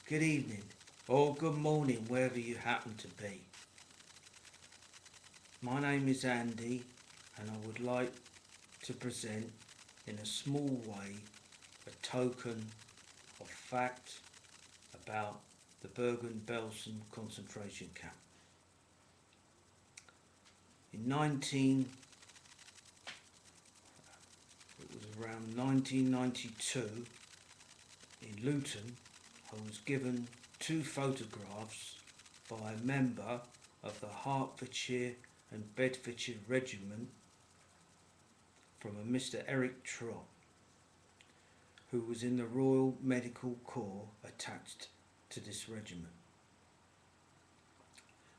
good evening, or good morning, wherever you happen to be. My name is Andy, and I would like to present, in a small way, a token of fact about the Bergen Belsen concentration camp. In it was around 1992, in Luton, I was given two photographs by a member of the Hertfordshire and Bedfordshire Regiment from a Mr. Eric Trott, who was in the Royal Medical Corps attached to this regiment.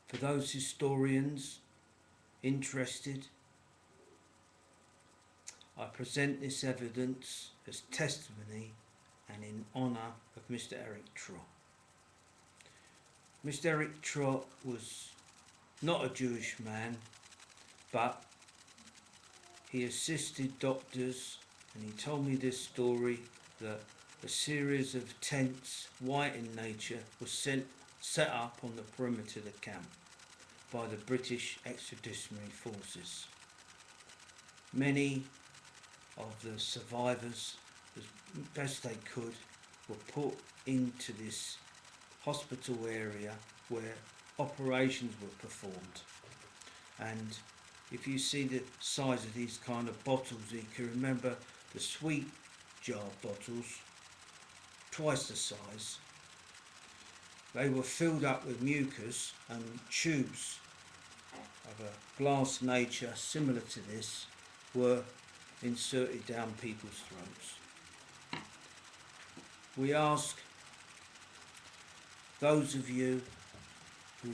For those historians interested, I present this evidence as testimony and in honour of Mr. Eric Trott. Mr. Eric Trott was not a Jewish man, but he assisted doctors, and he told me this story that a series of tents, white in nature, was set up on the perimeter of the camp by the British Expeditionary Forces. Many of the survivors, as best they could, were put into this hospital area where operations were performed. And if you see the size of these kind of bottles, you can remember the sweet jar bottles, twice the size. They were filled up with mucus, and tubes of a glass nature similar to this were inserted down people's throats. We ask those of you who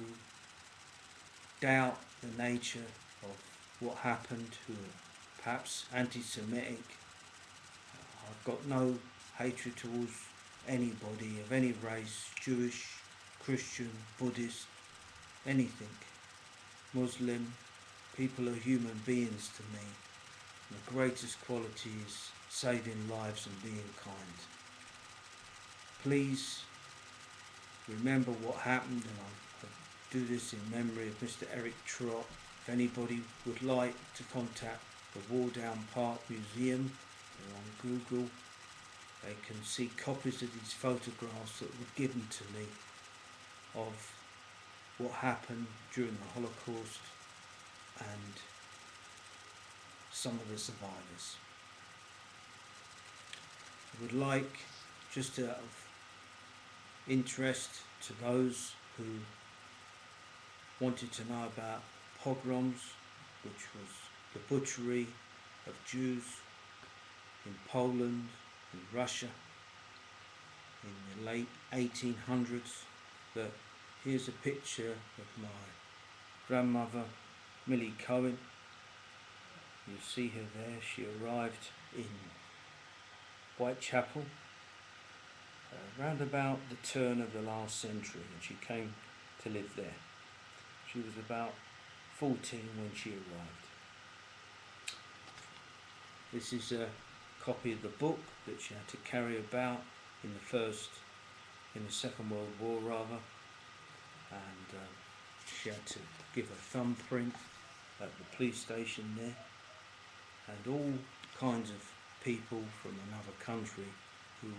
doubt the nature of what happened, who are perhaps anti-Semitic. I've got no hatred towards anybody of any race, Jewish, Christian, Buddhist, anything. Muslim, people are human beings to me. And the greatest quality is saving lives and being kind. Please remember what happened, and I do this in memory of Mr. Eric Trott. If anybody would like to contact the Wardown Park Museum, they're on Google. They can see copies of these photographs that were given to me of what happened during the Holocaust and some of the survivors. I would like, just out of interest to those who wanted to know about pogroms, which was the butchery of Jews in Poland and Russia in the late 1800s, that here's a picture of my grandmother, Millie Cohen. You see her there. She arrived in Whitechapel round about the turn of the last century, and she came to live there. She was about 14 when she arrived. This is a copy of the book that she had to carry about in the Second World War rather, and she had to give a thumbprint at the police station there, and all kinds of people from another country who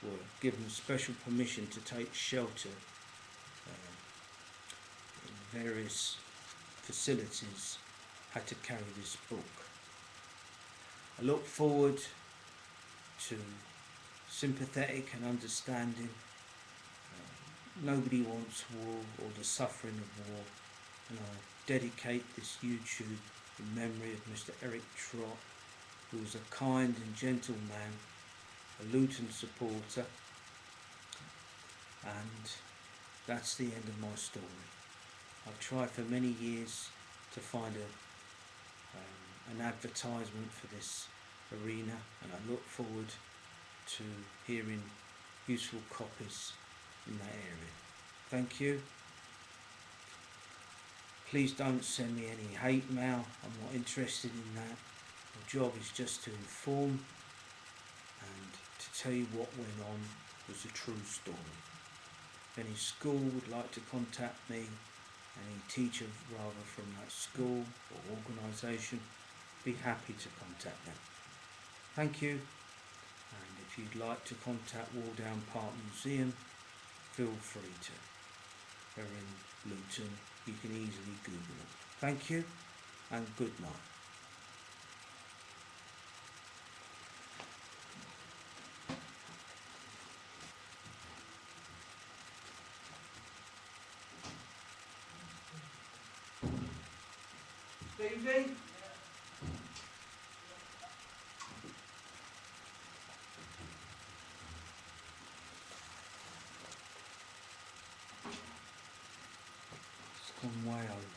were given special permission to take shelter in various facilities had to carry this book. I look forward to sympathetic and understanding. Nobody wants war or the suffering of war, and I dedicate this YouTube in memory of Mr. Eric Trott, who was a kind and gentle man, a Luton supporter, and that's the end of my story. I've tried for many years to find an advertisement for this arena, and I look forward to hearing useful copies in that area. Thank you. Please don't send me any hate mail. I'm not interested in that. My job is just to inform and to tell you what went on was a true story. If any school would like to contact me, any teacher rather from that school or organisation, be happy to contact them. Thank you, and if you'd like to contact Wardown Park Museum, feel free to. They're in Luton, you can easily Google them. Thank you, and good night. Stevie? It's gone way over.